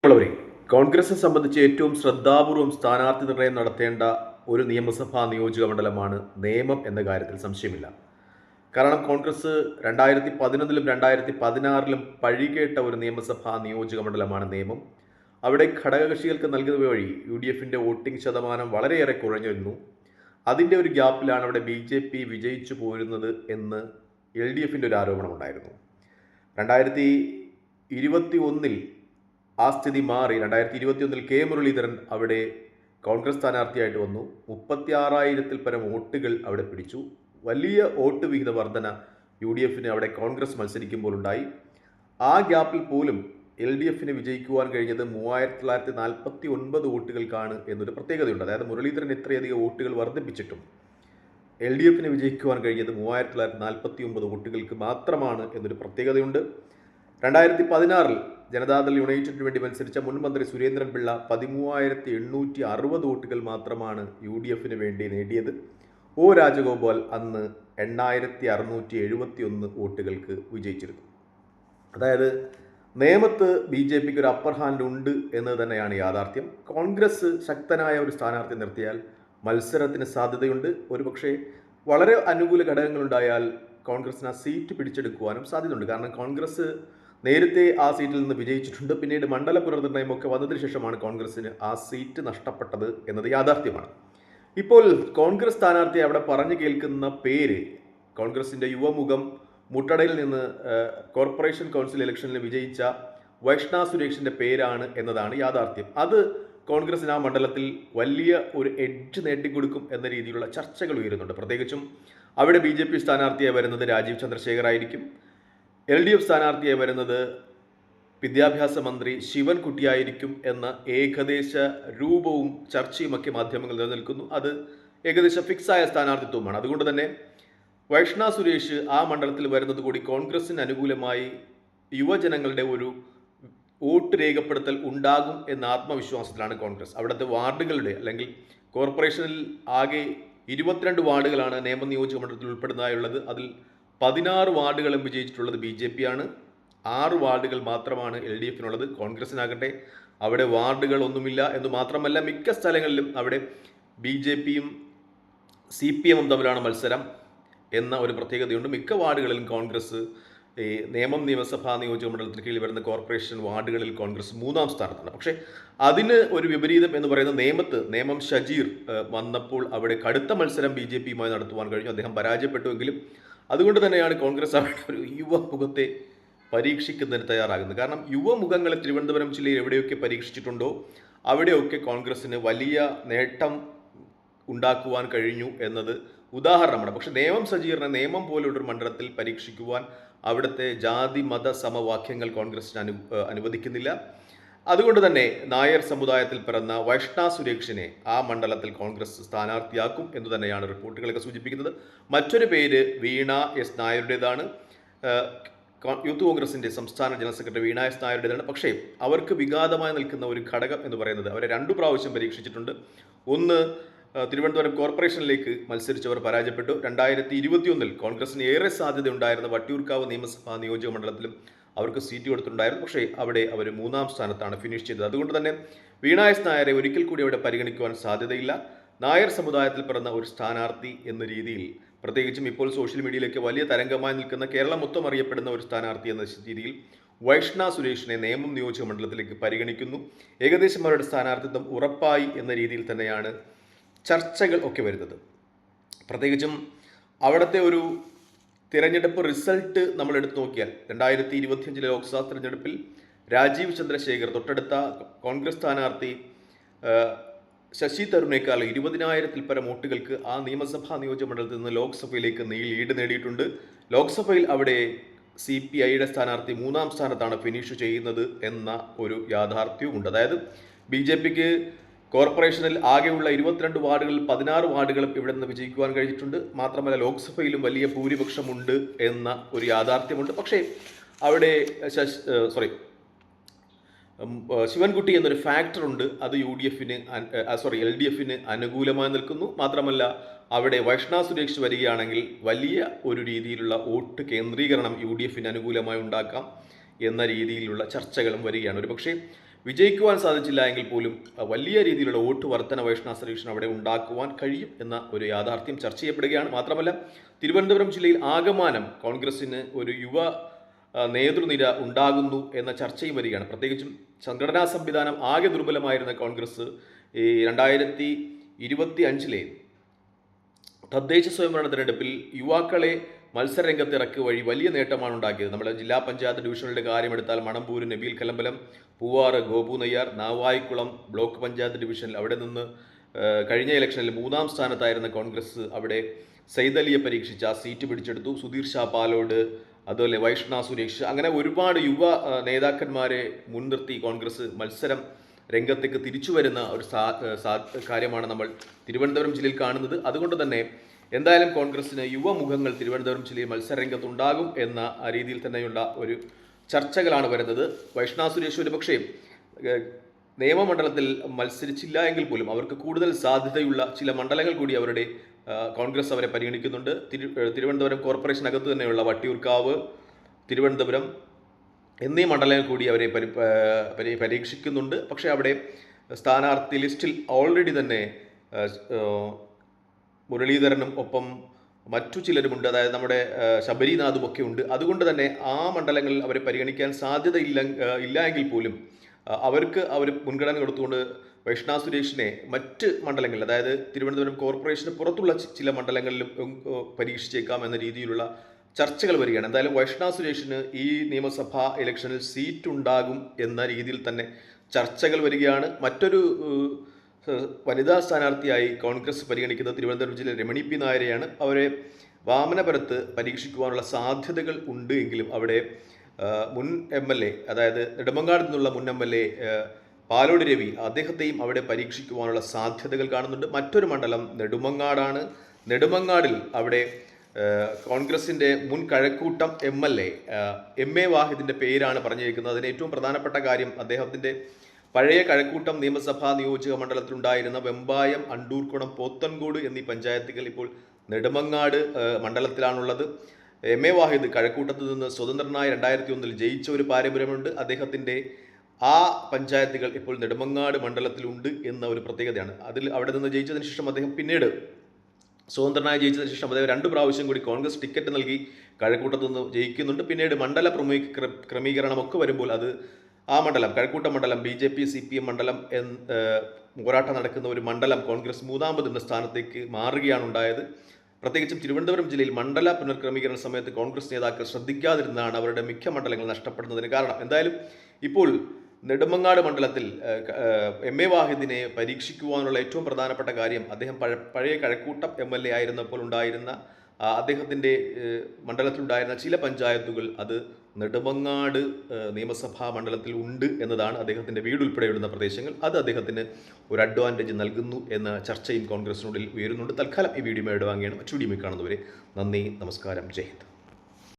ഉള്ളവരെ കോൺഗ്രസിനെ സംബന്ധിച്ച് ഏറ്റവും ശ്രദ്ധാപൂർവം സ്ഥാനാർത്ഥി നിർണയം നടത്തേണ്ട ഒരു നിയമസഭാ നിയോജക മണ്ഡലമാണ് നേമം എന്ന കാര്യത്തിൽ സംശയമില്ല. കാരണം കോൺഗ്രസ് 2011-ലും 2016-ലും പഴികേട്ട ഒരു നിയമസഭാ നിയോജക മണ്ഡലമാണ് നേമം. അവിടെ ഘടകകക്ഷികൾക്ക് നൽകുന്നത് വഴി UDFിൻ്റെ വോട്ടിംഗ് ശതമാനം വളരെയേറെ കുറഞ്ഞിരുന്നു. അതിൻ്റെ ഒരു ഗ്യാപ്പിലാണ് അവിടെ BJP വിജയിച്ചു പോരുന്നത് എന്ന് LDFിൻ്റെ ഒരു ആരോപണമുണ്ടായിരുന്നു. 2021-ൽ ആ സ്ഥിതി മാറി. 2021-ൽ കെ മുരളീധരൻ അവിടെ കോൺഗ്രസ് സ്ഥാനാർത്ഥിയായിട്ട് വന്നു. 36,000-ൽ പരം വോട്ടുകൾ അവിടെ പിടിച്ചു. വലിയ വോട്ട് വിഹിത വർധന UDFിന് അവിടെ കോൺഗ്രസ് മത്സരിക്കുമ്പോൾ ഉണ്ടായി. ആ ഗ്യാപ്പിൽ പോലും LDFിന് വിജയിക്കുവാൻ കഴിഞ്ഞത് 3,949 വോട്ടുകൾക്കാണ് എന്നൊരു പ്രത്യേകതയുണ്ട്. അതായത് മുരളീധരൻ ഇത്രയധികം വോട്ടുകൾ വർദ്ധിപ്പിച്ചിട്ടും LDFിന് വിജയിക്കുവാൻ കഴിഞ്ഞത് 3,949 വോട്ടുകൾക്ക് മാത്രമാണ് എന്നൊരു പ്രത്യേകതയുണ്ട്. 2016-ൽ ജനതാദൾ യുണൈറ്റഡിന് വേണ്ടി മത്സരിച്ച മുൻ മന്ത്രി സുരേന്ദ്രൻ പിള്ള 13,860 വോട്ടുകൾ മാത്രമാണ് UDFിന് വേണ്ടി നേടിയത്. ഒ രാജഗോപാൽ അന്ന് 8,671 വോട്ടുകൾക്ക് വിജയിച്ചിരുന്നു. അതായത് നേമത്ത് BJPക്ക് ഒരു അപ്പർ ഹാൻഡ് ഉണ്ട് എന്ന് തന്നെയാണ് യാഥാർത്ഥ്യം. കോൺഗ്രസ് ശക്തനായ ഒരു സ്ഥാനാർത്ഥി നിർത്തിയാൽ മത്സരത്തിന് സാധ്യതയുണ്ട്. ഒരുപക്ഷെ വളരെ അനുകൂല ഘടകങ്ങളുണ്ടായാൽ കോൺഗ്രസിന് ആ സീറ്റ് പിടിച്ചെടുക്കുവാനും സാധ്യതയുണ്ട്. കാരണം കോൺഗ്രസ് നേരത്തെ ആ സീറ്റിൽ നിന്ന് വിജയിച്ചിട്ടുണ്ട്. പിന്നീട് മണ്ഡല പുനർനിർണയമൊക്കെ വന്നതിന് ശേഷമാണ് കോൺഗ്രസിന് ആ സീറ്റ് നഷ്ടപ്പെട്ടത് എന്നത് യാഥാർത്ഥ്യമാണ്. ഇപ്പോൾ കോൺഗ്രസ് സ്ഥാനാർത്ഥി അവിടെ പറഞ്ഞു കേൾക്കുന്ന പേര് കോൺഗ്രസിൻ്റെ യുവമുഖം മുട്ടടയിൽ നിന്ന് കോർപ്പറേഷൻ കൗൺസിൽ ഇലക്ഷനിൽ വിജയിച്ച വൈഷ്ണ സുരേഷിൻ്റെ പേരാണ് എന്നതാണ് യാഥാർത്ഥ്യം. അത് കോൺഗ്രസിന് ആ മണ്ഡലത്തിൽ വലിയ ഒരു എഡ്ജ് നേടിക്കൊടുക്കും എന്ന രീതിയിലുള്ള ചർച്ചകൾ ഉയരുന്നുണ്ട്. പ്രത്യേകിച്ചും അവിടെ BJP സ്ഥാനാർത്ഥിയായി വരുന്നത് രാജീവ് ചന്ദ്രശേഖർ ആയിരിക്കും. LDF സ്ഥാനാർത്ഥിയായി വരുന്നത് വിദ്യാഭ്യാസ മന്ത്രി ശിവൻകുട്ടിയായിരിക്കും എന്ന ഏകദേശ രൂപവും ചർച്ചയുമൊക്കെ മാധ്യമങ്ങൾ നിലനിൽക്കുന്നു. അത് ഏകദേശം ഫിക്സായ സ്ഥാനാർത്ഥിത്വമാണ്. അതുകൊണ്ട് തന്നെ വൈഷ്ണ സുരേഷ് ആ മണ്ഡലത്തിൽ വരുന്നത് കൂടി കോൺഗ്രസിന് അനുകൂലമായി യുവജനങ്ങളുടെ ഒരു വോട്ട് രേഖപ്പെടുത്തൽ ഉണ്ടാകും എന്ന ആത്മവിശ്വാസത്തിലാണ് കോൺഗ്രസ്. അവിടുത്തെ വാർഡുകളുടെ അല്ലെങ്കിൽ കോർപ്പറേഷനിൽ ആകെ 22 വാർഡുകളാണ് നേമം നിയോജക മണ്ഡലത്തിൽ ഉൾപ്പെടുന്നതായുള്ളത്. അതിൽ 16 വാർഡുകളും വിജയിച്ചിട്ടുള്ളത് BJP ആണ്. 6 വാർഡുകൾ മാത്രമാണ് LDFിനുള്ളത്. കോൺഗ്രസിനാകട്ടെ അവിടെ വാർഡുകൾ ഒന്നുമില്ല എന്ന് മാത്രമല്ല, മിക്ക സ്ഥലങ്ങളിലും അവിടെ BJPയും CPMും തമ്മിലാണ് മത്സരം എന്ന ഒരു പ്രത്യേകതയുണ്ട്. മിക്ക വാർഡുകളിലും കോൺഗ്രസ് നേമം നിയമസഭാ നിയോജക മണ്ഡലത്തിന് കീഴിൽ വരുന്ന കോർപ്പറേഷൻ വാർഡുകളിൽ കോൺഗ്രസ് 3-ാം സ്ഥാനത്താണ്. പക്ഷേ അതിന് ഒരു വിപരീതം എന്ന് പറയുന്നത് നേമം ഷജീർ വന്നപ്പോൾ അവിടെ കടുത്ത മത്സരം BJPയുമായി നടത്തുവാൻ കഴിഞ്ഞു. അദ്ദേഹം പരാജയപ്പെട്ടുവെങ്കിലും അതുകൊണ്ട് തന്നെയാണ് കോൺഗ്രസ് അവിടെ ഒരു യുവമുഖത്തെ പരീക്ഷിക്കുന്നതിന് തയ്യാറാകുന്നത്. കാരണം യുവമുഖങ്ങളെ തിരുവനന്തപുരം ജില്ലയിൽ എവിടെയൊക്കെ പരീക്ഷിച്ചിട്ടുണ്ടോ അവിടെയൊക്കെ കോൺഗ്രസിന് വലിയ നേട്ടം ഉണ്ടാക്കുവാൻ കഴിഞ്ഞു എന്നത് ഉദാഹരണമാണ്. പക്ഷെ നേമം സജീറിനെ നേമം പോലുള്ളൊരു മണ്ഡലത്തിൽ പരീക്ഷിക്കുവാൻ അവിടുത്തെ ജാതി മത സമവാക്യങ്ങൾ കോൺഗ്രസിന് അനുവദിക്കുന്നില്ല. അതുകൊണ്ട് തന്നെ നായർ സമുദായത്തിൽ പിറന്ന വൈഷ്ണ സുരേഷിനെ ആ മണ്ഡലത്തിൽ കോൺഗ്രസ് സ്ഥാനാർത്ഥിയാക്കും എന്ന് തന്നെയാണ് റിപ്പോർട്ടുകളൊക്കെ സൂചിപ്പിക്കുന്നത്. മറ്റൊരു പേര് വീണ എസ് നായരുടേതാണ്. യൂത്ത് കോൺഗ്രസിൻ്റെ സംസ്ഥാന ജനറൽ സെക്രട്ടറി വീണ എസ് നായരുടേതാണ്. പക്ഷേ അവർക്ക് വിഘാതമായി നിൽക്കുന്ന ഒരു ഘടകം എന്ന് പറയുന്നത് അവരെ 2 പ്രാവശ്യം പരീക്ഷിച്ചിട്ടുണ്ട്. ഒന്ന്, തിരുവനന്തപുരം കോർപ്പറേഷനിലേക്ക് മത്സരിച്ചവർ പരാജയപ്പെട്ടു. 2021-ൽ കോൺഗ്രസിന് ഏറെ സാധ്യത ഉണ്ടായിരുന്ന വട്ടിയൂർക്കാവ് നിയമസഭാ നിയോജക മണ്ഡലത്തിലും അവർക്ക് സീറ്റ് കൊടുത്തിട്ടുണ്ടായിരുന്നു. പക്ഷേ അവിടെ അവർ 3-ാം സ്ഥാനത്താണ് ഫിനിഷ് ചെയ്തത്. അതുകൊണ്ട് തന്നെ വീണ എസ് നായരെ ഒരിക്കൽ കൂടി അവിടെ പരിഗണിക്കുവാൻ സാധ്യതയില്ല. നായർ സമുദായത്തിൽ പിറന്ന ഒരു സ്ഥാനാർത്ഥി എന്ന രീതിയിൽ, പ്രത്യേകിച്ചും ഇപ്പോൾ സോഷ്യൽ മീഡിയയിലേക്ക് വലിയ തരംഗമായി നിൽക്കുന്ന, കേരളം മൊത്തം അറിയപ്പെടുന്ന ഒരു സ്ഥാനാർത്ഥി എന്ന രീതിയിൽ വൈഷ്ണ സുരേഷിനെ നേമം നിയോജക മണ്ഡലത്തിലേക്ക് പരിഗണിക്കുന്നു. ഏകദേശം അവരുടെ സ്ഥാനാർത്ഥിത്വം ഉറപ്പായി എന്ന രീതിയിൽ തന്നെയാണ് ചർച്ചകൾ ഒക്കെ വരുന്നത്. പ്രത്യേകിച്ചും അവിടുത്തെ ഒരു തിരഞ്ഞെടുപ്പ് റിസൾട്ട് നമ്മൾ എടുത്തു നോക്കിയാൽ 2025 ലോക്സഭാ തിരഞ്ഞെടുപ്പിൽ രാജീവ് ചന്ദ്രശേഖർ തൊട്ടടുത്ത കോൺഗ്രസ് സ്ഥാനാർത്ഥി ശശി തരൂരിനേക്കാൾ 20,000-ൽ പരം വോട്ടുകൾക്ക് ആ നിയമസഭാ നിയോജക മണ്ഡലത്തിൽ നിന്ന് ലോക്സഭയിലേക്ക് ലീഡ് നേടിയിട്ടുണ്ട്. ലോക്സഭയിൽ അവിടെ CPIയുടെ സ്ഥാനാർത്ഥി 3-ാം സ്ഥാനത്താണ് ഫിനിഷ് ചെയ്യുന്നത് എന്ന ഒരു യാഥാർത്ഥ്യവുമുണ്ട്. അതായത് BJPക്ക് കോർപ്പറേഷനിൽ ആകെയുള്ള 22 വാർഡുകളിൽ 16 വാർഡുകളും ഇവിടെ നിന്ന് വിജയിക്കുവാൻ കഴിഞ്ഞിട്ടുണ്ട്. മാത്രമല്ല ലോക്സഭയിലും വലിയ ഭൂരിപക്ഷമുണ്ട് എന്ന ഒരു യാഥാർത്ഥ്യമുണ്ട്. പക്ഷേ അവിടെ ശിവൻകുട്ടി എന്നൊരു ഫാക്ടറുണ്ട്. അത് LDFിന് അനുകൂലമായി നിൽക്കുന്നു. മാത്രമല്ല അവിടെ വൈഷ്ണ സുരേഷ് വരികയാണെങ്കിൽ വലിയ ഒരു രീതിയിലുള്ള വോട്ട് കേന്ദ്രീകരണം UDFിന് അനുകൂലമായി ഉണ്ടാക്കാം എന്ന രീതിയിലുള്ള ചർച്ചകളും വരികയാണ്. ഒരുപക്ഷെ വിജയിക്കുവാൻ സാധിച്ചില്ല എങ്കിൽ പോലും വലിയ രീതിയിലുള്ള വോട്ട് വർധന വൈഷ്ണവ് സുരേഷിന് അവിടെ ഉണ്ടാക്കുവാൻ കഴിയും എന്ന ഒരു യാഥാർത്ഥ്യം ചർച്ച ചെയ്യപ്പെടുകയാണ്. മാത്രമല്ല തിരുവനന്തപുരം ജില്ലയിൽ ആകമാനം കോൺഗ്രസിന് ഒരു യുവ നേതൃനിര ഉണ്ടാകുന്നു എന്ന ചർച്ചയും വരികയാണ്. പ്രത്യേകിച്ചും സംഘടനാ സംവിധാനം ആകെ ദുർബലമായിരുന്ന കോൺഗ്രസ് ഈ 2025 തദ്ദേശ സ്വയംഭരണ തെരഞ്ഞെടുപ്പിൽ യുവാക്കളെ മത്സരരംഗത്ത് ഇറക്കുക വഴി വലിയ നേട്ടമാണ് ഉണ്ടാക്കിയത്. നമ്മുടെ ജില്ലാ പഞ്ചായത്ത് ഡിവിഷനുകളുടെ കാര്യമെടുത്താൽ മണമ്പൂർ നബീൽ കലമ്പലം, പൂവാറ് ഗോപു നെയ്യാർ, നാവായിക്കുളം ബ്ലോക്ക് പഞ്ചായത്ത് ഡിവിഷനിൽ അവിടെ നിന്ന് കഴിഞ്ഞ ഇലക്ഷനിൽ 3ാം സ്ഥാനത്തായിരുന്ന കോൺഗ്രസ് അവിടെ സൈദലിയെ പരീക്ഷിച്ച് ആ സീറ്റ് പിടിച്ചെടുത്തു. സുധീർ ഷാ പാലോട്, അതുപോലെ വൈഷ്ണവ് സുരേഷ്, അങ്ങനെ ഒരുപാട് യുവ നേതാക്കന്മാരെ മുൻനിർത്തി കോൺഗ്രസ് മത്സരം രംഗത്തേക്ക് തിരിച്ചു വരുന്ന ഒരു കാര്യമാണ് നമ്മൾ തിരുവനന്തപുരം ജില്ലയിൽ കാണുന്നത്. അതുകൊണ്ട് തന്നെ എന്തായാലും കോൺഗ്രസിന് യുവമുഖങ്ങൾ തിരുവനന്തപുരം ജില്ലയിൽ മത്സരരംഗത്തുണ്ടാകും എന്ന രീതിയിൽ തന്നെയുള്ള ഒരു ചർച്ചകളാണ് വരുന്നത്. വൈഷ്ണവ് സുരേഷ് ഒരുപക്ഷേ നിയമമണ്ഡലത്തിൽ മത്സരിച്ചില്ല എങ്കിൽ പോലും അവർക്ക് കൂടുതൽ സാധ്യതയുള്ള ചില മണ്ഡലങ്ങൾ കൂടി കോൺഗ്രസ് അവരെ പരിഗണിക്കുന്നുണ്ട്. തിരുവനന്തപുരം കോർപ്പറേഷനകത്ത് തന്നെയുള്ള വട്ടിയൂർക്കാവ്, തിരുവനന്തപുരം എന്നീ മണ്ഡലങ്ങൾ കൂടി അവരെ പരീക്ഷിക്കുന്നുണ്ട്. പക്ഷേ അവിടെ സ്ഥാനാർത്ഥി ലിസ്റ്റിൽ ഓൾറെഡി തന്നെ മുരളീധരനും ഒപ്പം മറ്റു ചിലരുമുണ്ട്, അതായത് നമ്മുടെ ശബരിനാഥും ഒക്കെ ഉണ്ട്. അതുകൊണ്ട് തന്നെ ആ മണ്ഡലങ്ങളിൽ അവരെ പരിഗണിക്കാൻ സാധ്യത ഇല്ല എങ്കിൽ പോലും അവർക്ക് അവർ മുൻഗണന കൊടുത്തുകൊണ്ട് വൈഷ്ണവ് സുരേഷിനെ മറ്റ് മണ്ഡലങ്ങളിൽ, അതായത് തിരുവനന്തപുരം കോർപ്പറേഷന് പുറത്തുള്ള ചില മണ്ഡലങ്ങളിലും പരീക്ഷിച്ചേക്കാം എന്ന രീതിയിലുള്ള ചർച്ചകൾ വരികയാണ്. എന്തായാലും വൈഷ്ണവ് സുരേഷിന് ഈ നിയമസഭാ ഇലക്ഷനിൽ സീറ്റ് ഉണ്ടാകും എന്ന രീതിയിൽ തന്നെ ചർച്ചകൾ വരികയാണ്. മറ്റൊരു വനിതാ സ്ഥാനാർത്ഥിയായി കോൺഗ്രസ് പരിഗണിക്കുന്നത് തിരുവനന്തപുരം ജില്ലയിലെ രമണി പി നായരെയാണ്. അവരെ വാമനപുരത്ത് പരീക്ഷിക്കുവാനുള്ള സാധ്യതകൾ ഉണ്ട് എങ്കിലും അവിടെ മുൻ MLA, അതായത് നെടുമങ്ങാട് നിന്നുള്ള മുൻ MLA പാലോട് രവി, അദ്ദേഹത്തെയും അവിടെ പരീക്ഷിക്കുവാനുള്ള സാധ്യതകൾ കാണുന്നുണ്ട്. മറ്റൊരു മണ്ഡലം നെടുമങ്ങാടാണ്. നെടുമങ്ങാടിൽ അവിടെ കോൺഗ്രസിൻ്റെ മുൻ കഴക്കൂട്ടം MLA MA വാഹിദിൻ്റെ പേരാണ് പറഞ്ഞിരിക്കുന്നത്. അതിന് ഏറ്റവും പ്രധാനപ്പെട്ട കാര്യം അദ്ദേഹത്തിൻ്റെ പഴയ കഴക്കൂട്ടം നിയമസഭാ നിയോജക മണ്ഡലത്തിലുണ്ടായിരുന്ന വെമ്പായം, അണ്ടൂർക്കുളം, പോത്തൻകോട് എന്നീ പഞ്ചായത്തുകൾ ഇപ്പോൾ നെടുമങ്ങാട് മണ്ഡലത്തിലാണുള്ളത്. MA വാഹിദ് കഴക്കൂട്ടത്ത് നിന്ന് സ്വതന്ത്രനായി 2001 ജയിച്ച ഒരു പാരമ്പര്യമുണ്ട്. അദ്ദേഹത്തിൻ്റെ ആ പഞ്ചായത്തുകൾ ഇപ്പോൾ നെടുമങ്ങാട് മണ്ഡലത്തിലുണ്ട് എന്ന ഒരു പ്രത്യേകതയാണ്. അവിടെ നിന്ന് ജയിച്ചതിന് ശേഷം അദ്ദേഹം പിന്നീട് സ്വതന്ത്രനായി ജയിച്ചതിന് ശേഷം അദ്ദേഹം 2 പ്രാവശ്യം കൂടി കോൺഗ്രസ് ടിക്കറ്റ് നൽകി കഴക്കൂട്ടത്ത് നിന്ന് ജയിക്കുന്നുണ്ട്. പിന്നീട് മണ്ഡല ക്രമീകരണമൊക്കെ വരുമ്പോൾ ആ മണ്ഡലം, കഴക്കൂട്ടം മണ്ഡലം BJP CPM മണ്ഡലം പോരാട്ടം നടക്കുന്ന ഒരു മണ്ഡലം കോൺഗ്രസ് 3ാമത് എന്ന സ്ഥാനത്തേക്ക് മാറുകയാണ് ഉണ്ടായത്. പ്രത്യേകിച്ചും തിരുവനന്തപുരം ജില്ലയിൽ മണ്ഡല പുനർക്രമീകരണ സമയത്ത് കോൺഗ്രസ് നേതാക്കൾ ശ്രദ്ധിക്കാതിരുന്നതാണ് അവരുടെ മിക്ക മണ്ഡലങ്ങൾ നഷ്ടപ്പെടുന്നതിന് കാരണം. എന്തായാലും ഇപ്പോൾ നെടുമങ്ങാട് മണ്ഡലത്തിൽ MA വാഹിദിനെ പരീക്ഷിക്കുവാനുള്ള ഏറ്റവും പ്രധാനപ്പെട്ട കാര്യം അദ്ദേഹം പഴയ കഴക്കൂട്ടം MLA ആയിരുന്നപ്പോൾ ഉണ്ടായിരുന്ന അദ്ദേഹത്തിൻ്റെ മണ്ഡലത്തിലുണ്ടായിരുന്ന ചില പഞ്ചായത്തുകൾ അത് നെടുമങ്ങാട് നിയമസഭാ മണ്ഡലത്തിൽ ഉണ്ട് എന്നതാണ്. അദ്ദേഹത്തിൻ്റെ വീടുൾപ്പെടെയുള്ള പ്രദേശങ്ങൾ, അത് അദ്ദേഹത്തിന് ഒരു അഡ്വാൻറ്റേജ് നൽകുന്നു എന്ന ചർച്ചയും കോൺഗ്രസിനുള്ളിൽ ഉയരുന്നുണ്ട്. തൽക്കാലം ഈ വീഡിയോ വാങ്ങിയാണ്. മറ്റു വീഡിയോ കാണുന്നവരെ നന്ദി, നമസ്കാരം, ജയ് ഹിന്ദ്.